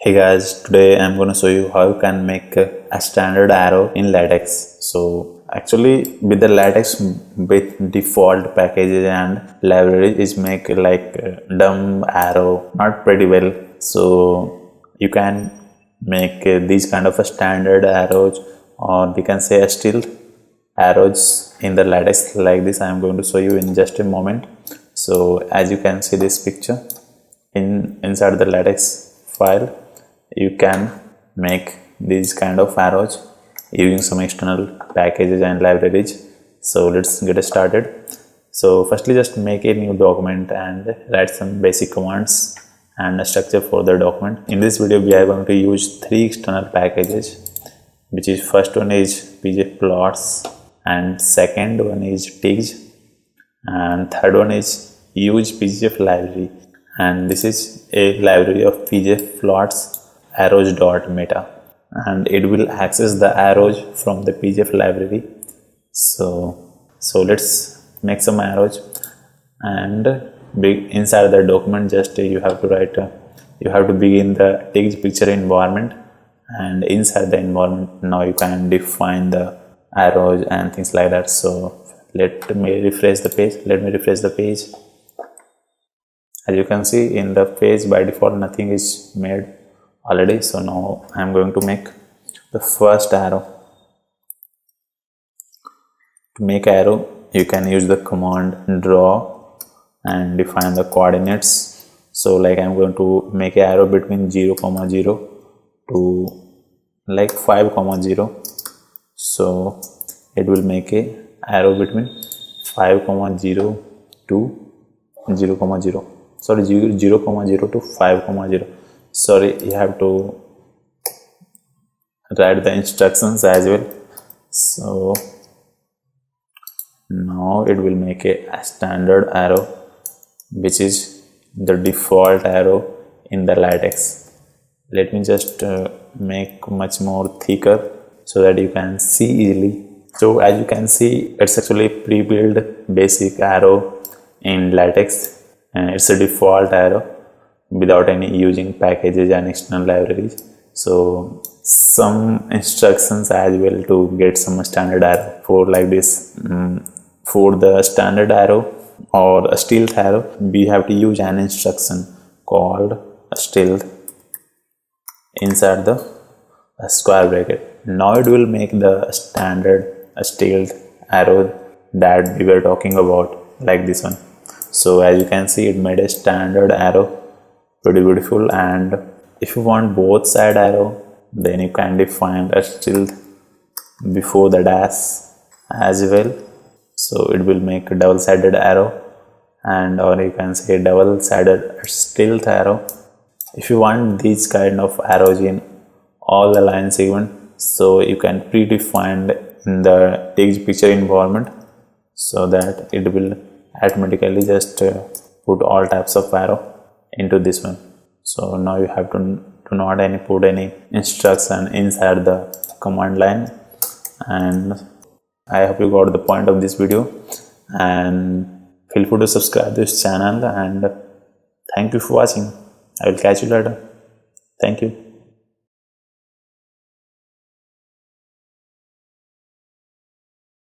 Hey guys, today I'm going to show you how you can make a standard arrow in LaTeX. So actually with the LaTeX with default packages and libraries is make like dumb arrow, not pretty well. So you can make these kind of a standard arrows, or we can say a still arrows in the LaTeX like this. I'm going to show you in just a moment. So as you can see this picture inside the LaTeX file, you can make these kind of arrows using some external packages and libraries. So let's get started. So firstly, just make a new document and write some basic commands and a structure for the document. In this video we are going to use three external packages, which is first one is pgf plots, and second one is tigs, and third one is use pgf library, and this is a library of pgf plots arrows.meta, and it will access the arrows from the pgf library. So let's make some arrows, and inside the document just you have to write you have to begin the text picture environment, and inside the environment now you can define the arrows and things like that. So let me refresh the page. As you can see in the page, by default nothing is made already. So now I am going to make the first arrow. To make arrow you can use the command draw and define the coordinates. So like I am going to make an arrow between 0, 0 to like 5, 0. So it will make a arrow between 5, 0 to 0, 0. Sorry, 0, 0 to 5, 0. Sorry, you have to write the instructions as well. So now it will make a standard arrow, which is the default arrow in the LaTeX. Let me just make much more thicker so that you can see easily. So as you can see, it's actually a pre-built basic arrow in LaTeX, and it's a default arrow without any using packages and external libraries. So some instructions as well to get some standard arrow for like this. For the standard arrow or a stealth arrow, we have to use an instruction called a stealth inside the square bracket. Now it will make the standard stealth arrow that we were talking about, like this one. So as you can see, it made a standard arrow, pretty beautiful. And if you want both side arrow, then you can define a stealth before the dash as well. So it will make a double-sided arrow, and or you can say double-sided stealth arrow. If you want these kind of arrows in all the line segment, so you can predefine in the text picture environment, so that it will automatically just put all types of arrow into this one. So now you have to not put any instruction inside the command line. And I hope you got the point of this video, and feel free to subscribe to this channel, and thank you for watching. I will catch you later. Thank you.